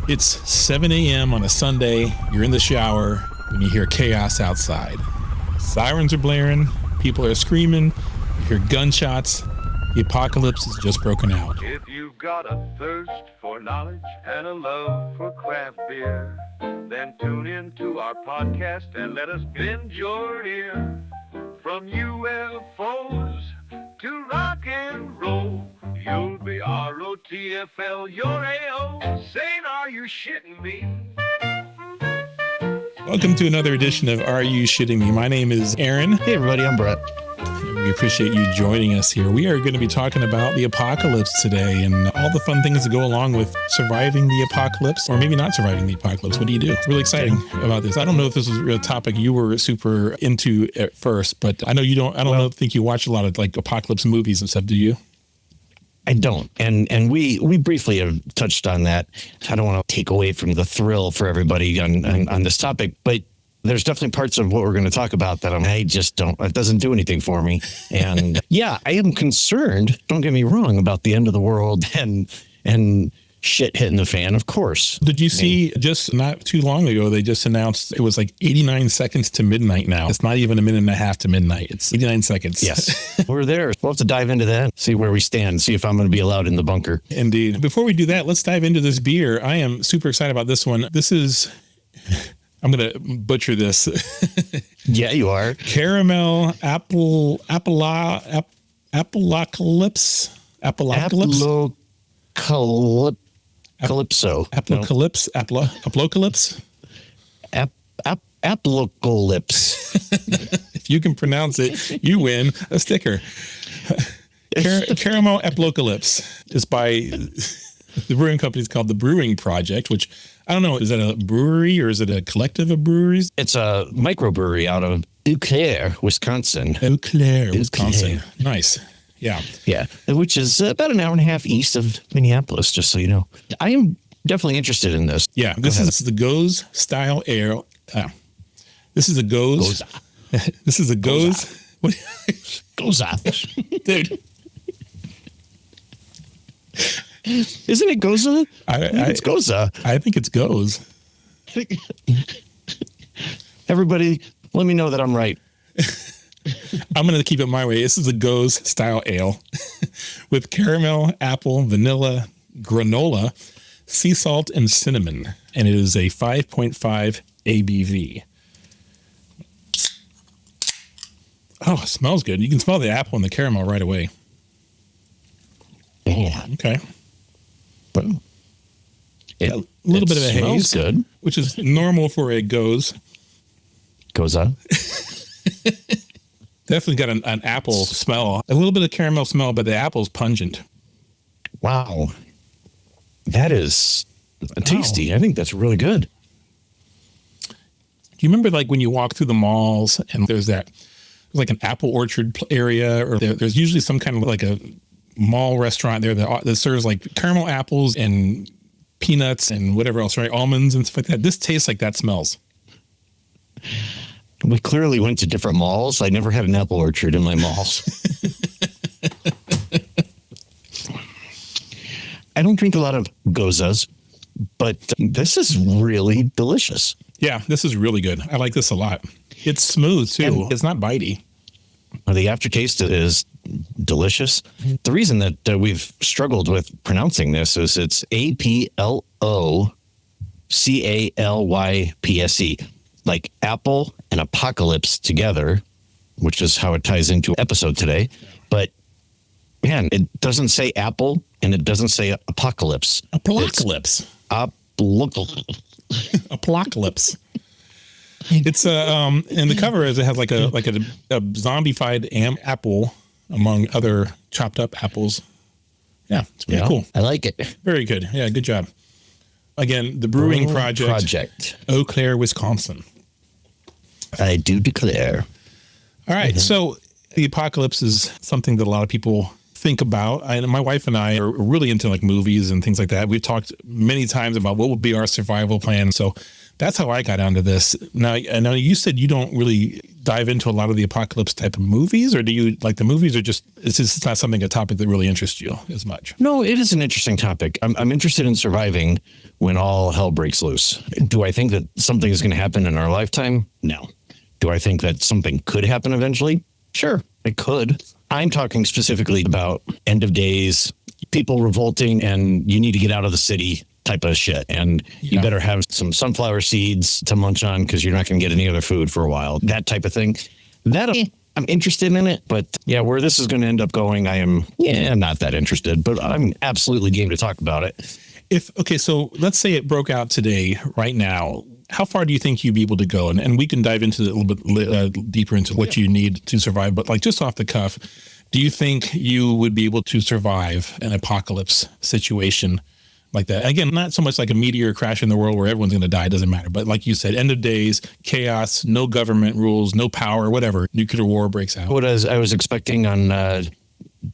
It's 7 a.m. on a Sunday. You're in the shower when you hear chaos outside. Sirens are blaring. People are screaming. You hear gunshots. The apocalypse has just broken out. If you've got a thirst for knowledge and a love for craft beer, then tune in to our podcast and let us bend your ear. From UFOs to rock and roll, you'll be ROTFL, you're AO. Saying, are you shitting me? Welcome to another edition of Are You Shitting Me? My name is Aaron. Hey everybody, I'm Brett. We appreciate you joining us here. We are going to be talking about the apocalypse today and all the fun things that go along with surviving the apocalypse, or maybe not surviving the apocalypse. What do you do? It's really exciting about this. I don't know if this was a topic you were super into at first, but I know you don't. I don't think you watch a lot of like apocalypse movies and stuff. Do you? I don't. And we briefly have touched on that. I don't want to take away from the thrill for everybody on this topic, but there's definitely parts of what we're going to talk about that I just don't, it doesn't do anything for me. And yeah, I am concerned, don't get me wrong, about the end of the world and shit hitting the fan, of course. Did you see just not too long ago, they just announced it was like 89 seconds to midnight now. It's not even a minute and a half to midnight. It's 89 seconds. Yes. We're there. We'll have to dive into that, see where we stand, see if I'm going to be allowed in the bunker. Indeed. Before we do that, let's dive into this beer. I am super excited about this one. This is... I'm going to butcher this. Yeah, you are. Caramel Applocalypse. Applocalypso. Applocalypse. Applocalypse. If you can pronounce it, you win a sticker. Caramel Applocalypse is by the brewing company is called the Brewing Projekt, which I don't know. Is that a brewery or is it a collective of breweries? It's a microbrewery out of Eau Claire, Wisconsin. Eau Claire, Wisconsin. Nice. Yeah. Yeah. Which is about an hour and a half east of Minneapolis, just so you know. I am definitely interested in this. Yeah. This is the gose style ale. This is a gose. This is a gose. What? Gose. Dude. Isn't it gose? It's gose. I think it's gose. Everybody, let me know that I'm right. I'm going to keep it my way. This is a gose style ale with caramel, apple, vanilla, granola, sea salt, and cinnamon. And it is a 5.5 ABV. Oh, it smells good. You can smell the apple and the caramel right away. Yeah. Okay. But a little bit of a haze, good, which is normal for a gose. Goes on. Definitely got an apple smell, a little bit of caramel smell, but the apple's pungent. Wow. That is tasty. Wow. I think that's really good. Do you remember like when you walk through the malls and there's like an apple orchard area, or there's usually some kind of like a mall restaurant there that serves like caramel apples and peanuts and whatever else, right? Almonds and stuff like that. This tastes like that smells. We clearly went to different malls. I never had an apple orchard in my malls. I don't drink a lot of gozas, but this is really delicious. Yeah, this is really good. I like this a lot. It's smooth too. It's not bitey. The aftertaste is delicious. The reason that we've struggled with pronouncing this is it's Applocalypse, like apple and apocalypse together, which is how it ties into episode today. But man, it doesn't say apple and it doesn't say apocalypse. Applocalypse. Applocalypse. It's and the cover is it has like a zombified apple among other chopped up apples. Yeah, it's pretty cool. I like it. Very good. Yeah, good job. Again, the Brewing Projekt, Eau Claire, Wisconsin. I do declare. All right, so the apocalypse is something that a lot of people think about, my wife and I are really into like movies and things like that. We've talked many times about what would be our survival plan. So that's how I got onto this. Now, I know you said you don't really dive into a lot of the apocalypse type of movies, or do you like the movies, or just it's just not a topic that really interests you as much? No, it is an interesting topic. I'm interested in surviving when all hell breaks loose. Do I think that something is going to happen in our lifetime? No. Do I think that something could happen eventually? Sure, it could. I'm talking specifically about end of days, people revolting, and you need to get out of the city type of shit. And you better have some sunflower seeds to munch on because you're not going to get any other food for a while. That type of thing. I'm interested in it, but yeah, where this is going to end up going, I am not that interested, but I'm absolutely game to talk about it. So let's say it broke out today, right now. How far do you think you'd be able to go? And we can dive into it a little bit deeper into what you need to survive. But like just off the cuff, do you think you would be able to survive an apocalypse situation like that? Again, not so much like a meteor crash in the world where everyone's going to die. It doesn't matter. But like you said, end of days, chaos, no government rules, no power, whatever. Nuclear war breaks out. What I was expecting on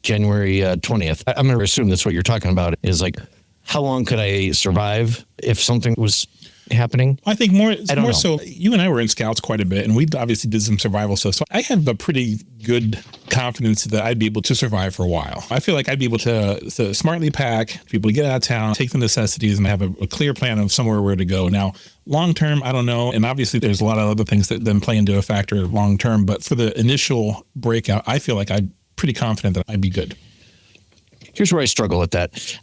January 20th, I'm going to assume that's what you're talking about, is like, how long could I survive if something was happening? I think more so you and I were in Scouts quite a bit, and we obviously did some survival stuff. So I have a pretty good confidence that I'd be able to survive for a while. I feel like I'd be able to smartly pack, be able to get out of town, take the necessities, and have a clear plan of somewhere where to go. Now, long term, I don't know. And obviously there's a lot of other things that then play into a factor long term. But for the initial breakout, I feel like I'm pretty confident that I'd be good. Here's where I struggle with that.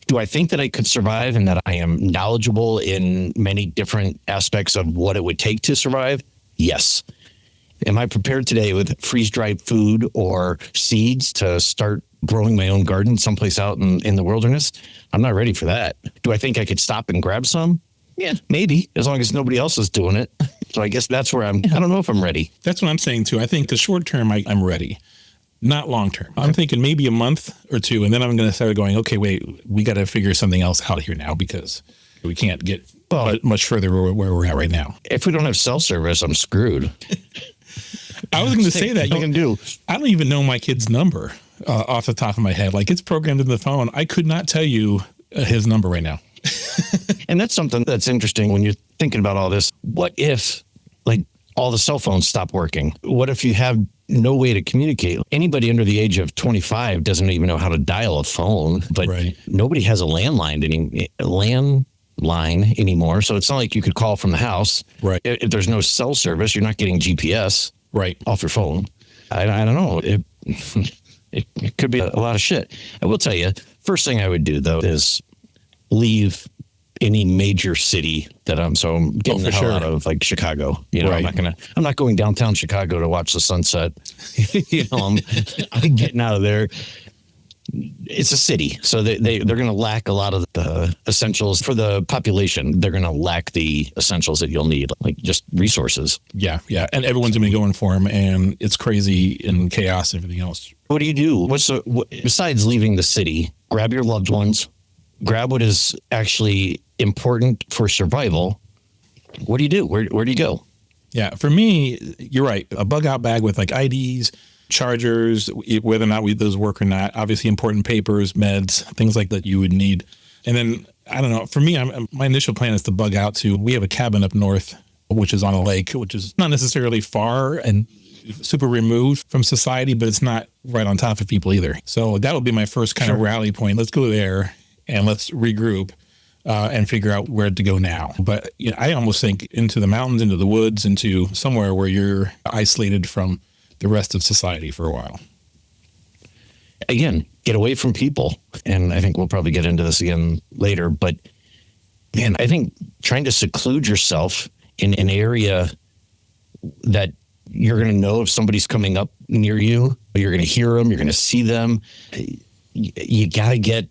Do I think that I could survive and that I am knowledgeable in many different aspects of what it would take to survive? Yes. Am I prepared today with freeze-dried food or seeds to start growing my own garden someplace out in the wilderness? I'm not ready for that. Do I think I could stop and grab some? Yeah, maybe, as long as nobody else is doing it. So I guess that's where I don't know if I'm ready. That's what I'm saying too. I think the short term, I'm ready. Not long term. I'm thinking maybe a month or two, and then I'm going to start going, okay, wait, we got to figure something else out here now because we can't get much further where we're at right now. If we don't have cell service, I'm screwed. I was going to say that. What I can do. I don't even know my kid's number off the top of my head. Like it's programmed in the phone. I could not tell you his number right now. And that's something that's interesting when you're thinking about all this. What if like all the cell phones stop working? What if you have no way to communicate? Anybody under the age of 25 doesn't even know how to dial a phone, but nobody has a landline anymore. So it's not like you could call from the house. Right. If there's no cell service, you're not getting GPS off your phone. I don't know. It could be a lot of shit. I will tell you, first thing I would do though is leave any major city that I'm getting the hell out of, like Chicago. You know, I'm not going downtown Chicago to watch the sunset. I'm getting out of there. It's a city, so they're going to lack a lot of the essentials for the population. They're going to lack the essentials that you'll need, like just resources. Yeah, and everyone's going to be going for them, and it's crazy and chaos and everything else. What do you do? Besides leaving the city? Grab your loved ones. Grab what is actually important for survival. What do you do? Where do you go? Yeah, for me, you're right. A bug out bag with like IDs, chargers, whether or not those work or not. Obviously, important papers, meds, things like that you would need. And then, I don't know, for me, my initial plan is to bug out to, we have a cabin up north, which is on a lake, which is not necessarily far and super removed from society, but it's not right on top of people either. So that would be my first kind of rally point. Let's go there and let's regroup and figure out where to go now. But I almost think into the mountains, into the woods, into somewhere where you're isolated from the rest of society for a while. Again, get away from people. And I think we'll probably get into this again later. But man, I think trying to seclude yourself in an area that you're going to know if somebody's coming up near you, you're going to hear them, you're going to see them. You got to get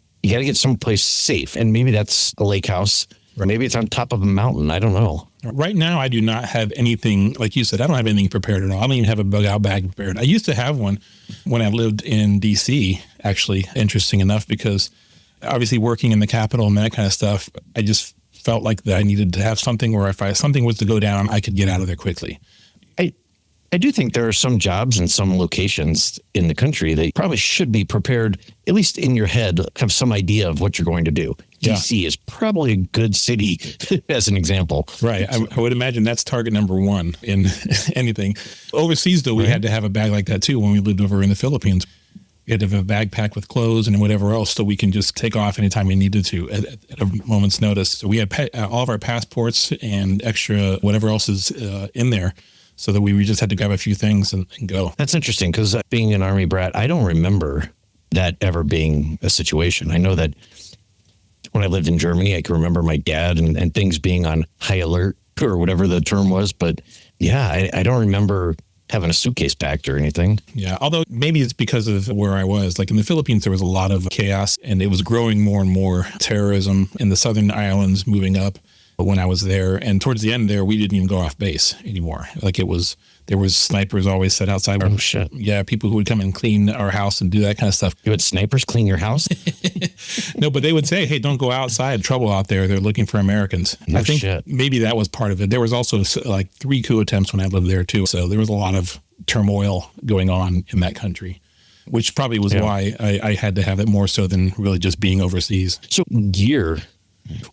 someplace safe. And maybe that's a lake house, or maybe it's on top of a mountain. I don't know. Right now, I do not have anything, like you said, I don't have anything prepared at all. I don't even have a bug out bag prepared. I used to have one when I lived in DC, actually, interesting enough, because obviously working in the Capitol and that kind of stuff, I just felt like that I needed to have something where if something was to go down, I could get out of there quickly. I do think there are some jobs and some locations in the country that probably should be prepared, at least in your head, have some idea of what you're going to do. Yeah. DC is probably a good city as an example. Right. I would imagine that's target number one in anything. Overseas, though, we had to have a bag like that, too, when we lived over in the Philippines. We had to have a bag packed with clothes and whatever else so we can just take off anytime we needed to at a moment's notice. So we had all of our passports and extra whatever else is in there so that we just had to grab a few things and go. That's interesting because being an Army brat, I don't remember that ever being a situation. I know that when I lived in Germany, I can remember my dad and things being on high alert or whatever the term was. But yeah, I don't remember having a suitcase packed or anything. Yeah, although maybe it's because of where I was. Like in the Philippines, there was a lot of chaos and it was growing more and more terrorism in the southern islands moving up when I was there. And towards the end there, we didn't even go off base anymore. Like there was snipers always set outside. Oh, shit. Yeah, people who would come and clean our house and do that kind of stuff. You had snipers clean your house? No, but they would say, hey, don't go outside. Trouble out there. They're looking for Americans. No I think shit. maybe that was part of it. There was also like 3 coup attempts when I lived there too. So there was a lot of turmoil going on in that country, which probably was why I had to have it more so than really just being overseas. So gear,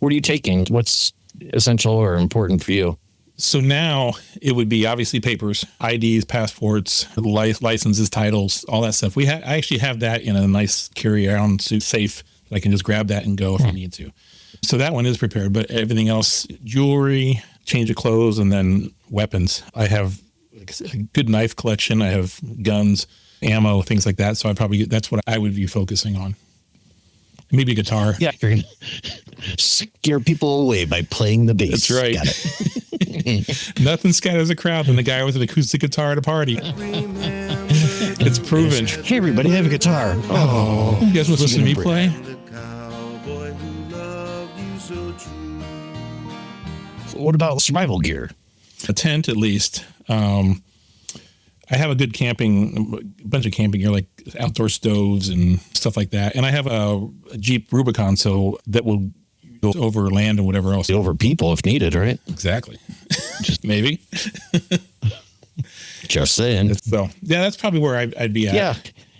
what are you taking? What's essential or important for you? So now it would be obviously papers, IDs, passports, licenses, titles, all that stuff. I actually have that in a nice carry-around suit safe. I can just grab that and go if I need to. So that one is prepared, but everything else, jewelry, change of clothes, and then weapons. I have a good knife collection. I have guns, ammo, things like that. So that's what I would be focusing on. Maybe a guitar. Yeah, you're going to scare people away by playing the bass. That's right. Got it. Nothing scatters a crowd than the guy with an acoustic guitar at a party. It's proven. Hey, everybody, I have a guitar. Oh, you guys want to listen to me play? What about survival gear? A tent, at least. I have a good bunch of camping gear, like outdoor stoves and stuff like that. And I have a Jeep Rubicon, so that will go over land and whatever else. Over people if needed, right? Exactly. Just maybe. Just saying. So, yeah, that's probably where I'd be at. Yeah.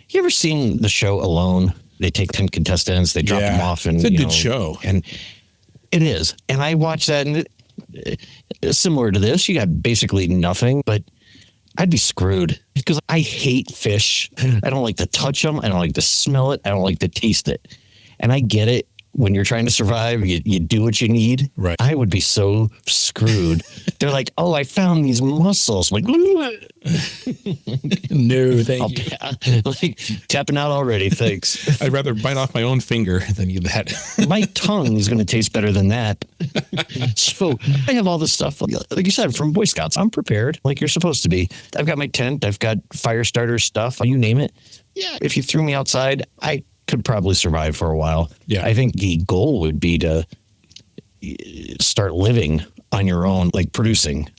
You ever seen the show Alone? They take 10 contestants, they drop them off. And, it's a good show. And it is. And I watched that, and similar to this, you got basically nothing, but I'd be screwed because I hate fish. I don't like to touch them. I don't like to smell it. I don't like to taste it. And I get it. When you're trying to survive, you do what you need. Right. I would be so screwed. They're like, oh, I found these mussels. I'm like, no, thank you. Like tapping out already. Thanks. I'd rather bite off my own finger than eat that. My tongue is going to taste better than that. So I have all this stuff, like you said, from Boy Scouts. I'm prepared like you're supposed to be. I've got my tent. I've got fire starter stuff. You name it. Yeah. If you threw me outside, I could probably survive for a while. Yeah. I think the goal would be to start living on your own, like producing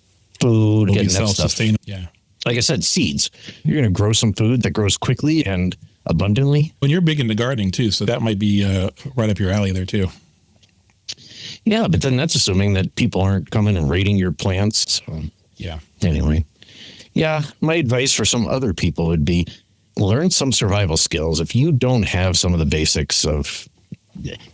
food, getting that stuff. Self-sustainable. Yeah. Like I said, seeds. You're going to grow some food that grows quickly and abundantly. When you're big into gardening too, so that might be right up your alley there too. Yeah, but then that's assuming that people aren't coming and raiding your plants. So, yeah. Anyway. Yeah, my advice for some other people would be learn some survival skills. If you don't have some of the basics of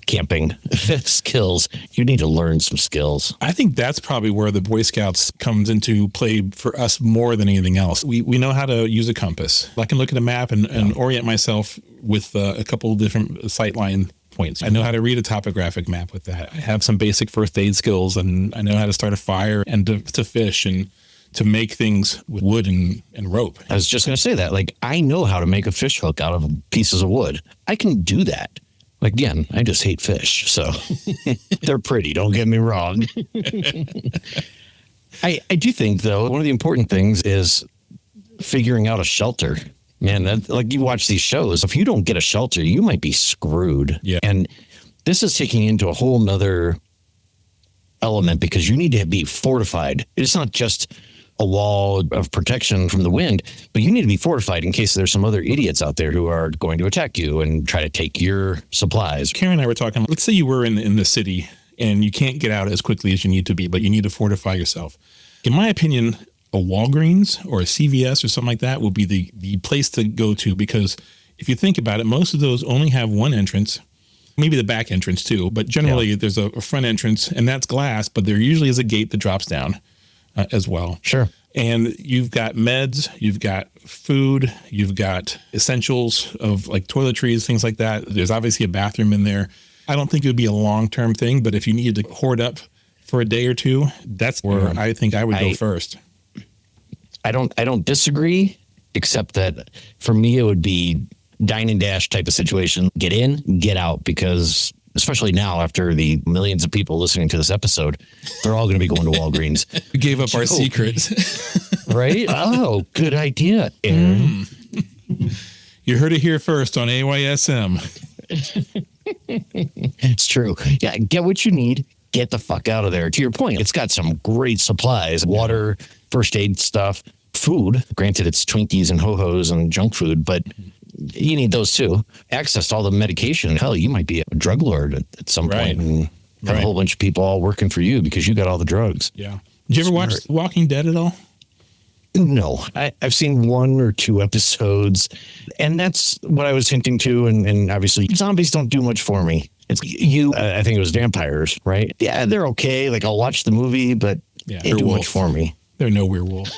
camping skills, you need to learn some skills. I think that's probably where the Boy Scouts comes into play for us more than anything else. We know how to use a compass. I can look at a map and orient myself with a couple of different sightline points. I know how to read a topographic map with that. I have some basic first aid skills, and I know how to start a fire and to fish and to make things with wood and rope. I was just going to say that. Like, I know how to make a fish hook out of pieces of wood. I can do that. Again, I just hate fish, so they're pretty, don't get me wrong. I do think, though, one of the important things is figuring out a shelter. Man, like you watch these shows, if you don't get a shelter, you might be screwed. Yeah. And this is taking into a whole nother element because you need to be fortified. It's not just a wall of protection from the wind, but you need to be fortified in case there's some other idiots out there who are going to attack you and try to take your supplies. Karen and I were talking, let's say you were in the city and you can't get out as quickly as you need to be, but you need to fortify yourself. In my opinion, a Walgreens or a CVS or something like that would be the place to go to, because if you think about it, most of those only have one entrance, maybe the back entrance too, but generally there's a front entrance, and that's glass, but there usually is a gate that drops down as well. Sure. And you've got meds, you've got food, you've got essentials of like toiletries, things like that. There's obviously a bathroom in there. I don't think it would be a long-term thing, but if you needed to hoard up for a day or two, that's where I think I would go first. I don't disagree, except that for me, it would be dine and dash type of situation. Get in, get out, because especially now after the millions of people listening to this episode, they're all going to be going to Walgreens. We gave up our secrets. Right? Oh, good idea, Aaron. You heard it here first on AYSM. It's true. Yeah, get what you need. Get the fuck out of there. To your point, it's got some great supplies, water, first aid stuff, food. Granted, it's Twinkies and Ho-Hos and junk food, but you need those too. Access to all the medication. Hell, you might be a drug lord at some point and have a whole bunch of people all working for you because you got all the drugs. Yeah. Did you ever watch Walking Dead at all? No, I've seen 1 or 2 episodes, and that's what I was hinting to. And obviously, zombies don't do much for me. It's I think it was vampires, right? Yeah, they're okay. Like, I'll watch the movie, but they do much for me. They're no werewolf.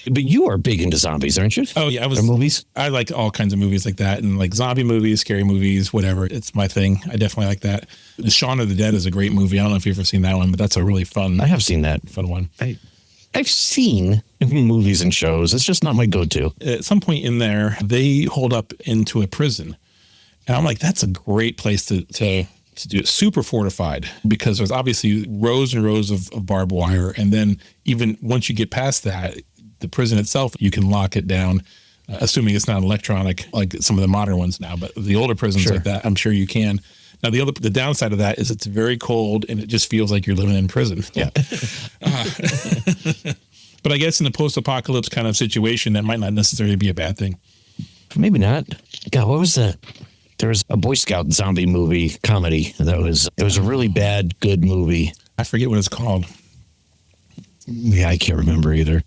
But you are big into zombies, aren't you? Oh, yeah. Movies? I like all kinds of movies like that, and like zombie movies, scary movies, whatever. It's my thing. I definitely like that. The Shaun of the Dead is a great movie. I don't know if you've ever seen that one, but that's a really fun. I have seen that. Fun one. I've seen movies and shows. It's just not my go-to. At some point in there, they hold up into a prison. And I'm like, that's a great place to do it. Super fortified, because there's obviously rows and rows of barbed wire. And then even once you get past that, the prison itself, you can lock it down, assuming it's not electronic like some of the modern ones now. But the older prisons like that, I'm sure you can. Now, the downside of that is it's very cold and it just feels like you're living in prison. Yeah. But I guess in the post-apocalypse kind of situation, that might not necessarily be a bad thing. Maybe not. God, what was that? There was a Boy Scout zombie movie comedy it was a really bad, good movie. I forget what it's called. Yeah, I can't remember either.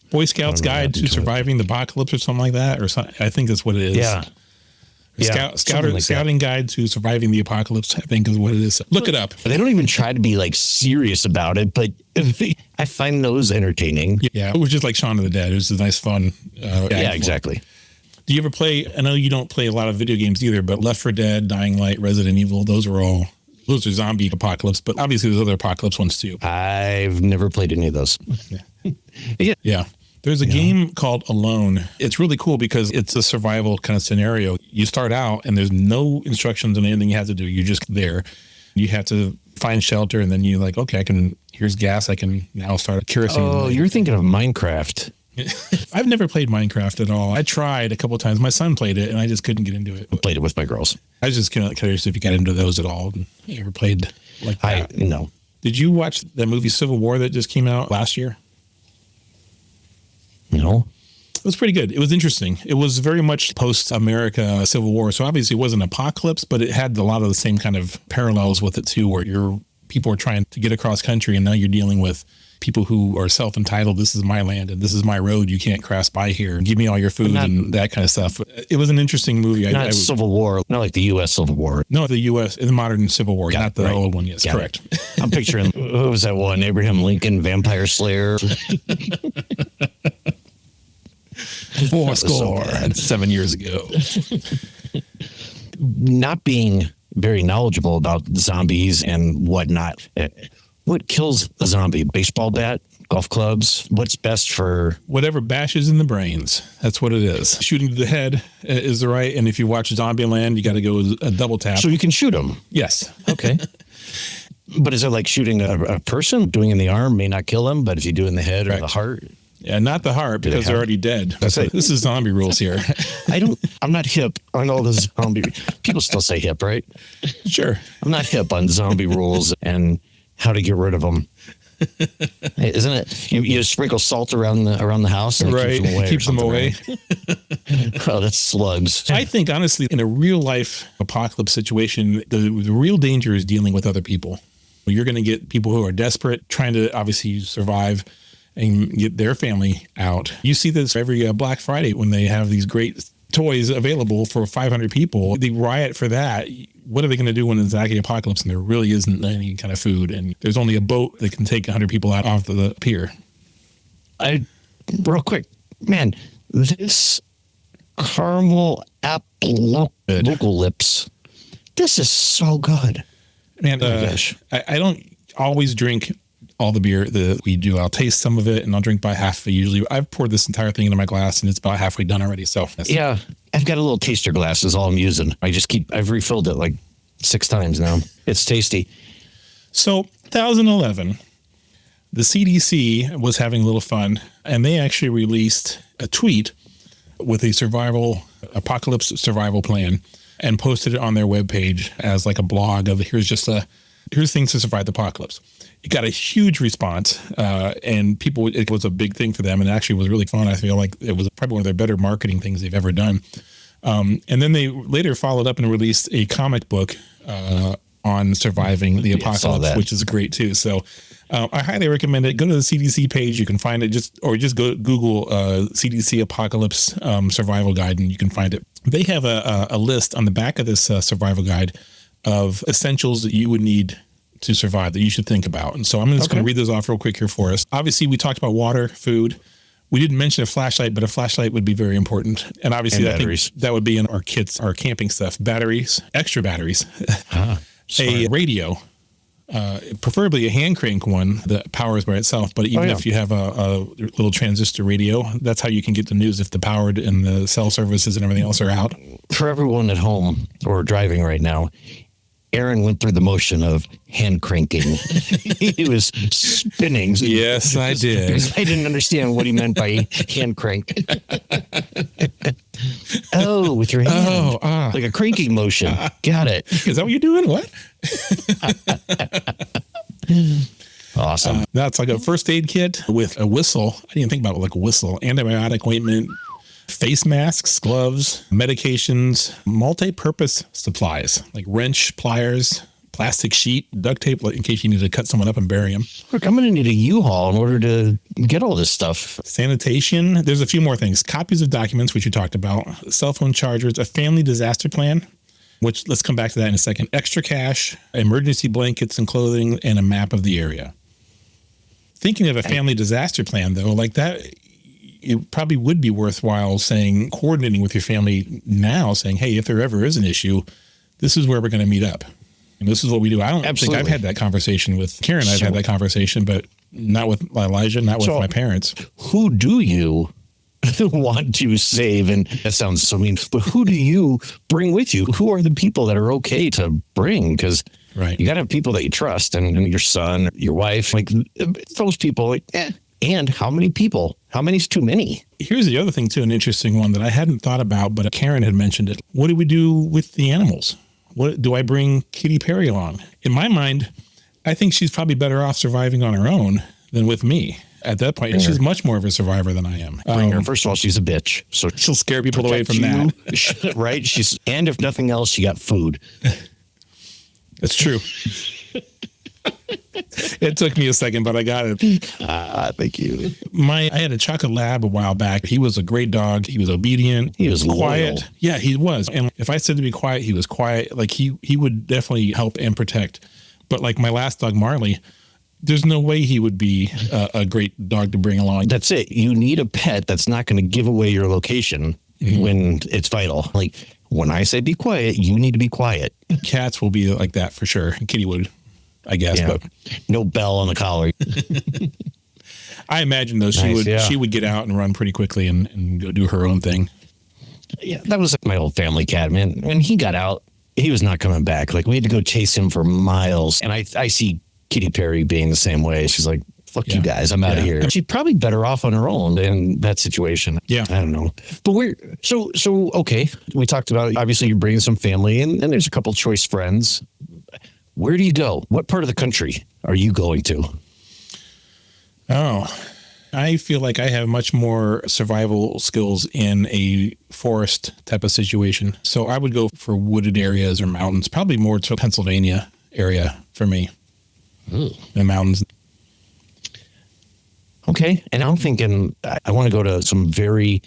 Boy Scouts Guide to Surviving the Apocalypse or something like that, or something. I think that's what it is. Yeah. Scouting Guide to Surviving the Apocalypse, I think is what it is. Look it up. They don't even try to be like serious about it, but I find those entertaining. Yeah, it was just like Shaun of the Dead. It was a nice, fun. Yeah, exactly. Do you ever play? I know you don't play a lot of video games either, but Left 4 Dead, Dying Light, Resident Evil, those are zombie apocalypse, but obviously there's other apocalypse ones too. I've never played any of those. Yeah. There's a game called Alone. It's really cool because it's a survival kind of scenario. You start out and there's no instructions on anything you have to do. You're just there. You have to find shelter, and then you're like, okay, here's gas. I can now start kerosene. Oh, you're thinking of Minecraft. I've never played Minecraft at all. I tried a couple of times. My son played it, and I just couldn't get into it. I played it with my girls. I was just kind of curious if you got into those at all. You ever played like that? No. Did you watch that movie Civil War that just came out last year? No. It was pretty good. It was interesting. It was very much post-America Civil War. So obviously it wasn't an apocalypse, but it had a lot of the same kind of parallels with it too, where people are trying to get across country, and now you're dealing with people who are self-entitled. This is my land and this is my road. You can't cross by here. Give me all your food and that kind of stuff. It was an interesting movie. Not Civil War, not like the U.S. Civil War. No, the U.S. the modern Civil War, not the old one. Yes, correct. I'm picturing, what was that one? Abraham Lincoln, Vampire Slayer. 7 years ago. Not being very knowledgeable about zombies and whatnot. What kills a zombie? Baseball bat? Golf clubs? What's best for... Whatever bashes in the brains. That's what it is. Shooting to the head is the right. And if you watch Zombieland, you got to go a double tap. So you can shoot them? Yes. Okay. But is it like shooting a person? Doing in the arm may not kill them, but if you do in the head or the heart... Yeah, not the heart, because they're already dead. This is zombie rules here. I'm not hip on all the zombie... People still say hip, right? Sure. I'm not hip on zombie rules and how to get rid of them. Hey, isn't it? You sprinkle salt around the house, and it keeps them away. Oh, that's slugs. I think honestly, in a real life apocalypse situation, the real danger is dealing with other people. You're going to get people who are desperate, trying to obviously survive, and get their family out. You see this every Black Friday when they have these great toys available for 500 people. They riot for that. What are they going to do when it's the apocalypse and there really isn't any kind of food and there's only a boat that can take 100 people out off the pier? Real quick, man, this caramel Applocalypse, this is so good. Man, I don't always drink all the beer that we do. I'll taste some of it and I'll drink by half of it. Usually I've poured this entire thing into my glass and it's about halfway done already. So yeah, I've got a little taster glass is all I'm using. I've refilled it like 6 times now. It's tasty. So 2011, the CDC was having a little fun and they actually released a tweet with a apocalypse survival plan and posted it on their webpage as like a blog of here's things to survive the apocalypse. It got a huge response, and it was a big thing for them, and it actually was really fun. I feel like it was probably one of their better marketing things they've ever done. And then they later followed up and released a comic book on surviving the apocalypse, which is great too. So I highly recommend it. Go to the CDC page. You can find it just go Google CDC Apocalypse Survival Guide, and you can find it. They have a list on the back of this survival guide of essentials that you would need to survive that you should think about. And so I'm just going to read those off real quick here for us. Obviously, we talked about water, food. We didn't mention a flashlight, but a flashlight would be very important. And obviously, I think that would be in our kits, our camping stuff. Batteries, extra batteries, a radio, preferably a hand crank one that powers by itself. But even if you have a little transistor radio, that's how you can get the news if the powered and the cell services and everything else are out. For everyone at home or driving right now, Aaron went through the motion of hand cranking. He was spinning. Yes, I did. I didn't understand what he meant by hand crank. Oh, with your hand. Like a cranking motion. Got it. Is that what you're doing? What? Awesome. That's like a first aid kit with a whistle. I didn't think about it like a whistle. Antibiotic ointment, face masks, gloves, medications, multi-purpose supplies like wrench, pliers, plastic sheet, duct tape in case you need to cut someone up and bury them. Look, I'm going to need a U-Haul in order to get all this stuff. Sanitation. There's a few more things. Copies of documents, which you talked about, cell phone chargers, a family disaster plan, which let's come back to that in a second. Extra cash, emergency blankets and clothing, and a map of the area. Thinking of a family disaster plan, though, like that, it probably would be worthwhile coordinating with your family now, saying, hey, if there ever is an issue, this is where we're going to meet up. And this is what we do. I don't think I've had that conversation with Karen. I've had that conversation, but not with Elijah, not with my parents. Who do you want to save? And that sounds so mean, but who do you bring with you? Who are the people that are okay to bring? Because you got to have people that you trust, and your son, your wife, like those people, And how many people? How many's too many? Here's the other thing, too, an interesting one that I hadn't thought about, but Karen had mentioned it. What do we do with the animals? What do I bring Kitty Perry along? In my mind, I think she's probably better off surviving on her own than with me. At that point, she's much more of a survivor than I am. Bring her. First of all, she's a bitch, so she'll scare people away from that. Right? And if nothing else, she got food. That's true. It took me a second, but I got it. Thank you. I had a chocolate lab a while back. He was a great dog. He was obedient. He was quiet. Loyal. Yeah, he was. And if I said to be quiet, he was quiet. Like he would definitely help and protect. But like my last dog, Marley, there's no way he would be a great dog to bring along. That's it. You need a pet that's not going to give away your location when it's vital. Like when I say be quiet, you need to be quiet. Cats will be like that for sure. Kitty would, I guess, but no bell on the collar. I imagine though she would get out and run pretty quickly and go do her own thing. Yeah, that was my old family cat, man. When he got out, he was not coming back. Like we had to go chase him for miles. And I see Kitty Perry being the same way. She's like, fuck you guys, I'm out of here. She's probably better off on her own in that situation. Yeah. I don't know. But okay. We talked about, obviously you're bringing some family and there's a couple choice friends. Where do you go? What part of the country are you going to? Oh, I feel like I have much more survival skills in a forest type of situation. So I would go for wooded areas or mountains, probably more to Pennsylvania area for me. The mountains. Okay. And I'm thinking I want to go to some very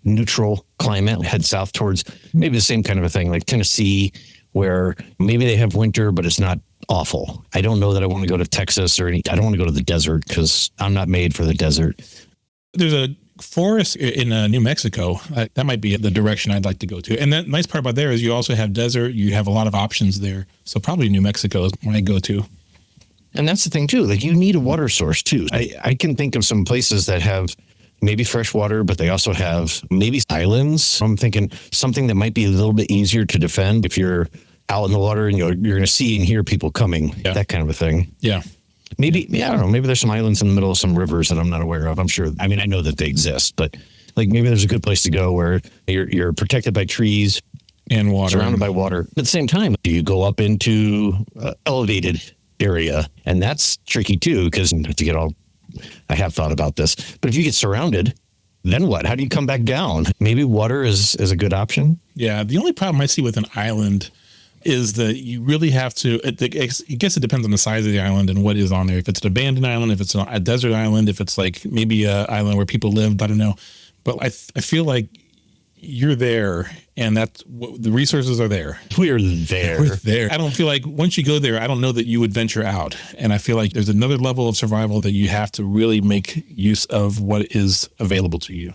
neutral climate, head south towards maybe the same kind of a thing like Tennessee, where maybe they have winter, but it's not awful. I don't know that I want to go to Texas I don't want to go to the desert because I'm not made for the desert. There's a forest in New Mexico. That might be the direction I'd like to go to. And the nice part about there is you also have desert. You have a lot of options there. So probably New Mexico is my go-to. And that's the thing too. Like you need a water source too. I can think of some places that have maybe fresh water, but they also have maybe islands. I'm thinking something that might be a little bit easier to defend if you're out in the water and you're going to see and hear people coming, that kind of a thing. Yeah. Maybe, I don't know, maybe there's some islands in the middle of some rivers that I'm not aware of. I'm sure. I mean, I know that they exist, but like maybe there's a good place to go where you're protected by trees and water, surrounded by water. At the same time, do you go up into elevated area? And that's tricky too, because I have thought about this, but if you get surrounded, then what? How do you come back down? Maybe water is a good option. Yeah. The only problem I see with an island is that you really have to, I guess it depends on the size of the island and what is on there. If it's an abandoned island, if it's a desert island, if it's like maybe an island where people lived, I don't know. But I feel like you're there and the resources are there. We're there. We're there. I don't feel like once you go there, I don't know that you would venture out. And I feel like there's another level of survival that you have to really make use of what is available to you.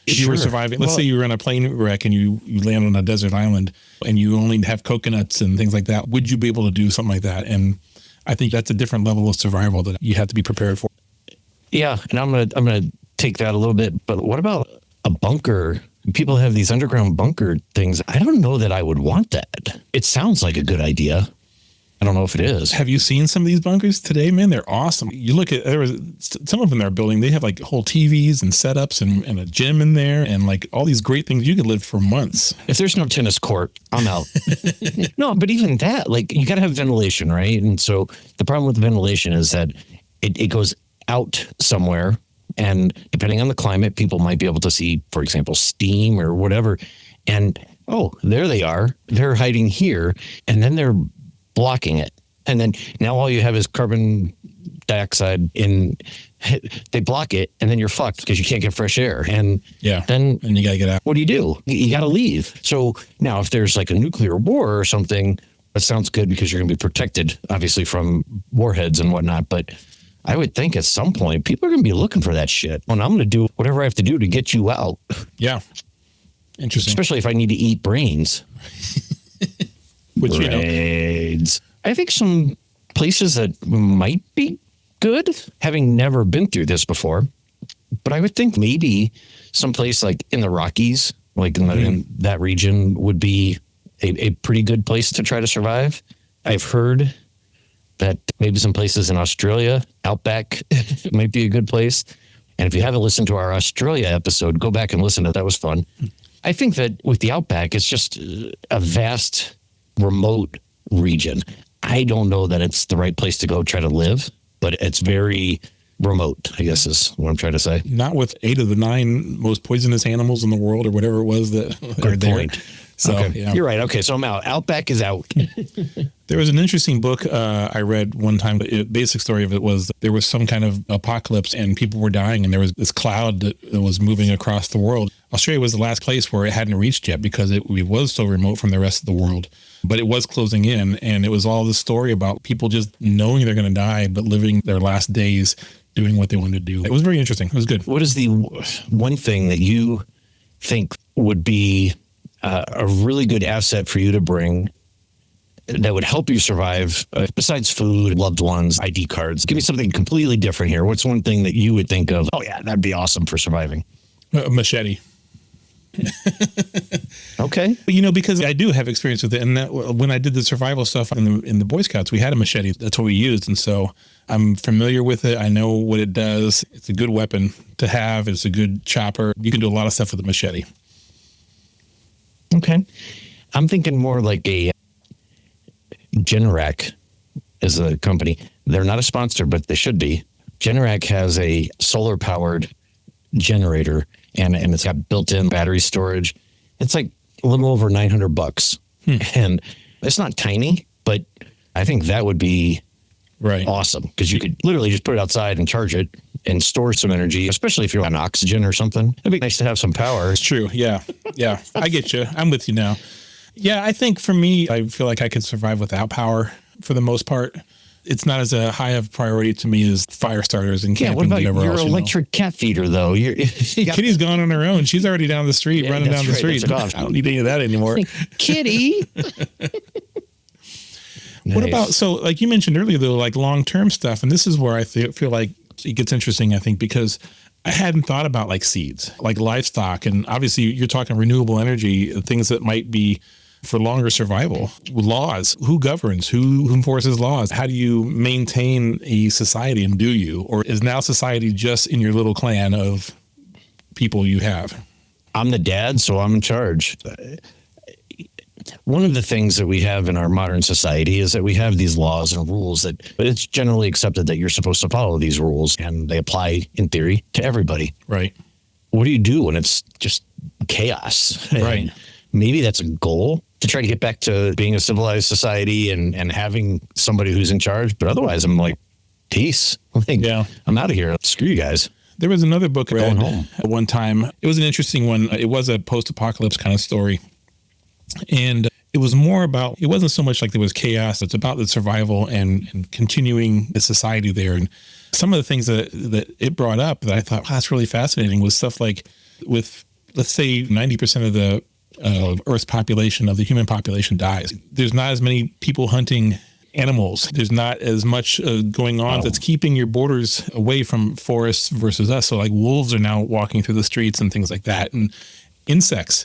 If you were surviving, let's say you were on a plane wreck and you land on a desert island and you only have coconuts and things like that, would you be able to do something like that? And I think that's a different level of survival that you have to be prepared for. Yeah, and I'm gonna take that a little bit. But what about a bunker? People have these underground bunker things. I don't know that I would want that. It sounds like a good idea. I don't know if it is. Have you seen some of these bunkers today, man? They're awesome. You look at, some of them they're building, they have like whole TVs and setups and a gym in there and like all these great things. You could live for months. If there's no tennis court, I'm out. No, but even that, like you got to have ventilation, right? And so the problem with ventilation is that it goes out somewhere. And depending on the climate, people might be able to see, for example, steam or whatever. And, oh, there they are. They're hiding here. And then they're blocking it. And then now all you have is carbon dioxide they block it and then you're fucked because you can't get fresh air. And then you got to get out. What do? You got to leave. So now if there's like a nuclear war or something, that sounds good because you're going to be protected, obviously, from warheads and whatnot. But I would think at some point people are going to be looking for that shit. And I'm going to do whatever I have to do to get you out. Yeah. Interesting. Especially if I need to eat brains. Which brains. I think some places that might be good, having never been through this before, but I would think maybe someplace like in the Rockies, like in that region would be a pretty good place to try to survive. I've heard that maybe some places in Australia, Outback, might be a good place. And if you haven't listened to our Australia episode, go back and listen to that. That was fun. I think that with the Outback, it's just a vast, remote region. I don't know that it's the right place to go try to live, but it's very remote, I guess is what I'm trying to say. Not with 8 of the 9 most poisonous animals in the world or whatever it was that are there. Point. So okay. Yeah. You're right. Okay, so I'm out. Outback is out. There was an interesting book I read one time. The basic story of it was there was some kind of apocalypse and people were dying and there was this cloud that was moving across the world. Australia was the last place where it hadn't reached yet because it was so remote from the rest of the world. But it was closing in, and it was all this story about people just knowing they're going to die, but living their last days doing what they wanted to do. It was very interesting. It was good. What is the one thing that you think would be a really good asset for you to bring that would help you survive besides food, loved ones, ID cards? Give me something completely different here. What's one thing that you would think of? Oh, yeah, that'd be awesome for surviving. A machete. Okay. Because I do have experience with it. And that, when I did the survival stuff in the Boy Scouts, we had a machete. That's what we used. And so I'm familiar with it. I know what it does. It's a good weapon to have. It's a good chopper. You can do a lot of stuff with a machete. Okay. I'm thinking more like a Generac is a company. They're not a sponsor, but they should be. Generac has a solar powered generator and it's got built-in battery storage. It's like a little over $900. And it's not tiny, but I think that would be right. Awesome because you could literally just put it outside and charge it and store some energy, especially if you're on oxygen or something. It'd be nice to have some power. It's true. Yeah. Yeah. I get you. I'm with you now. Yeah. I think for me, I feel like I could survive without power for the most part. It's not as a high of priority to me as fire starters and camping. What about whatever your else, electric cat feeder, though? Kitty's gone on her own. She's already down the street, running down the street. I don't need any of that anymore. Kitty. What about, so like you mentioned earlier, though, like long-term stuff. And this is where I feel like it gets interesting, I think, because I hadn't thought about like seeds, like livestock. And obviously you're talking renewable energy, things that might be for longer survival. Laws, who governs, who enforces laws? How do you maintain a society, and do you? Or is now society just in your little clan of people you have? I'm the dad, so I'm in charge. One of the things that we have in our modern society is that we have these laws and rules that it's generally accepted that you're supposed to follow these rules, and they apply in theory to everybody. Right. What do you do when it's just chaos? Right. And maybe that's a goal, to try to get back to being a civilized society and having somebody who's in charge. But otherwise, I'm like, peace. I'm out of here. Screw you guys. There was another book I read home at one time. It was an interesting one. It was a post-apocalypse kind of story. And it was more about, it wasn't so much like there was chaos. It's about the survival and continuing the society there. And some of the things that it brought up that I thought, wow, that's really fascinating, was stuff like with, let's say 90% of the Earth's population, of the human population, dies. There's not as many people hunting animals. There's not as much going on that's keeping your borders away from forests versus us. So like wolves are now walking through the streets and things like that. And insects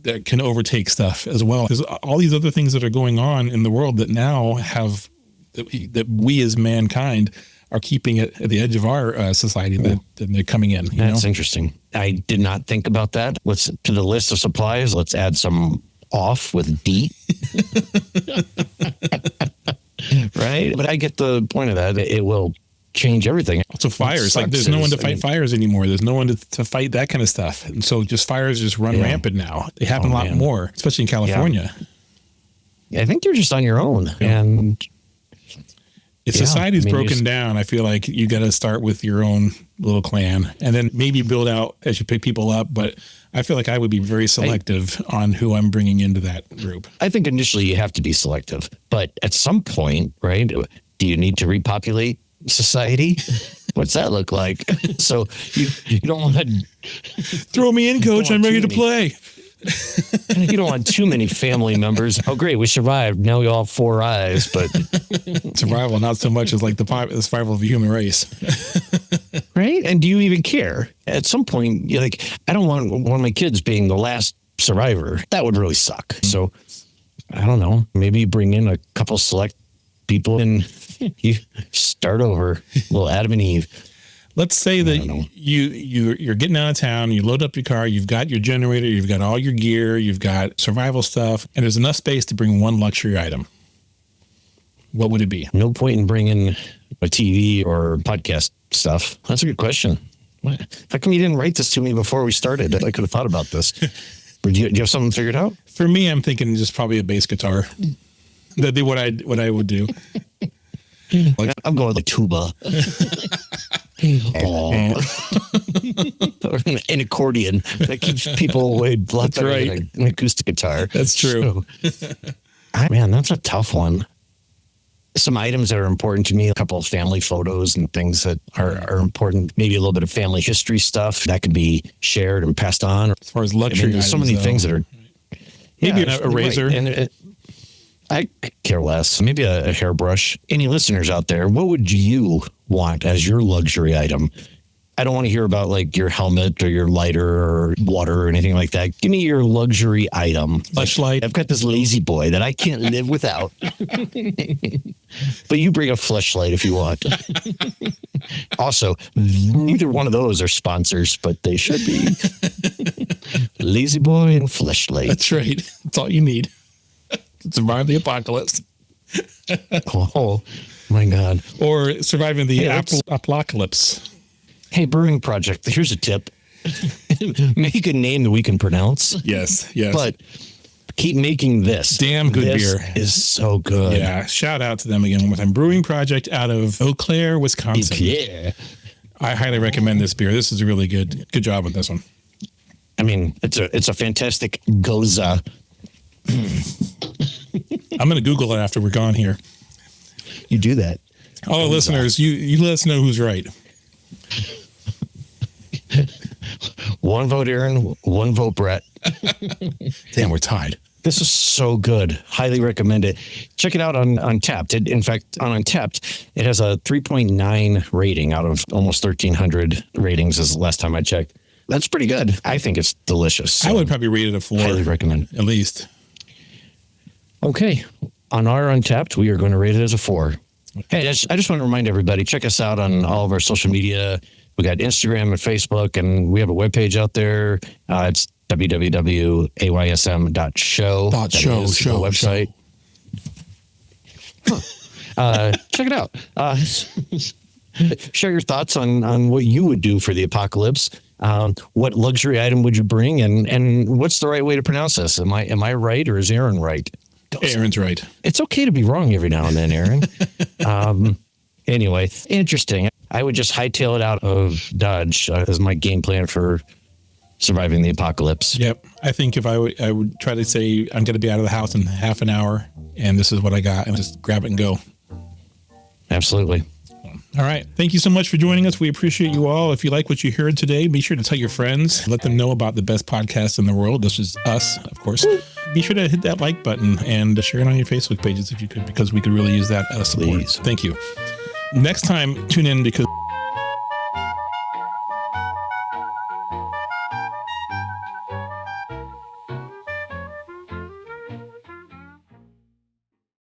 that can overtake stuff as well. There's all these other things that are going on in the world that now have, that we as mankind are keeping it at the edge of our society, that they're coming in. That's interesting. I did not think about that. Let's, to the list of supplies, let's add some off with D. Right? But I get the point of that. It will change everything. So fires, like there's no one to fight fires anymore. There's no one to fight that kind of stuff. And so just fires just run rampant now. They happen a lot more, especially in California. Yeah. I think you're just on your own. And if society's broken down, I feel like you got to start with your own little clan and then maybe build out as you pick people up. But I feel like I would be very selective on who I'm bringing into that group. I think initially you have to be selective, but at some point, right, do you need to repopulate society? What's that look like? So you don't want to throw me in, coach. I'm ready to play. You don't want too many family members. Oh, great, we survived. Now we all have 4 eyes, but survival, not so much as like the survival of the human race. Right? And do you even care? At some point, you're like, I don't want one of my kids being the last survivor. That would really suck. So I don't know. Maybe you bring in a couple select people and you start over. Little Adam and Eve. Let's say that you're getting out of town, you load up your car, you've got your generator, you've got all your gear, you've got survival stuff, and there's enough space to bring one luxury item. What would it be? No point in bringing a TV or podcast stuff. That's a good question. How come you didn't write this to me before we started? I could have thought about this. Do you have something figured out? For me, I'm thinking just probably a bass guitar. That'd be what I would do. Like, I'm going with the tuba. Or an accordion that keeps people away. That's right. An acoustic guitar. That's true. So, man, that's a tough one. Some items that are important to me, a couple of family photos and things that are important, maybe a little bit of family history stuff that could be shared and passed on. As far as luxury, there's so many things that are... Maybe a razor. Right. And I care less. Maybe a hairbrush. Any listeners out there, what would you want as your luxury item? I don't want to hear about like your helmet or your lighter or water or anything like that. Give me your luxury item. Fleshlight. I've got this lazy boy that I can't live without. But you bring a fleshlight if you want. Also, neither one of those are sponsors, but they should be. Lazy boy and fleshlight. That's right. That's all you need to survive the apocalypse. Oh my God. Or surviving the Applocalypse. Hey, Brewing Projekt, here's a tip. Make a name that we can pronounce. Yes. But keep making this. Damn good beer. Is so good. Yeah. Shout out to them again one more time. Brewing Projekt out of Eau Claire, Wisconsin. Yeah. I highly recommend this beer. This is really good. Good job with this one. I mean, it's a fantastic gose. I'm going to Google it after we're gone here. You do that. All the listeners, you let us know who's right. 1 vote Aaron, 1 vote Brett. Damn, we're tied. This is so good. Highly recommend it. Check it out on Untapped. In fact, on Untapped, it has a 3.9 rating out of almost 1,300 ratings as the last time I checked. That's pretty good. I think it's delicious. So I would probably rate it a 4. highly recommend. At least. Okay. On our Untapped, we are going to rate it as a 4. Hey, I just want to remind everybody, check us out on all of our social media. We got Instagram and Facebook, and we have a webpage out there. It's www.aysm.show. Show website. Check it out. Share your thoughts on what you would do for the apocalypse. What luxury item would you bring, and what's the right way to pronounce this? Am I right, or is Aaron right? Aaron's right. It's okay to be wrong every now and then, Aaron. Anyway, interesting. I would just hightail it out of Dodge as my game plan for surviving the apocalypse. Yep. I think if I would try to say I'm going to be out of the house in half an hour, and this is what I got, and just grab it and go. Absolutely. All right. Thank you so much for joining us. We appreciate you all. If you like what you heard today, be sure to tell your friends. Let them know about the best podcast in the world. This is us, of course. Be sure to hit that like button and share it on your Facebook pages if you could, because we could really use that as support. Please. Thank you. Next time, tune in because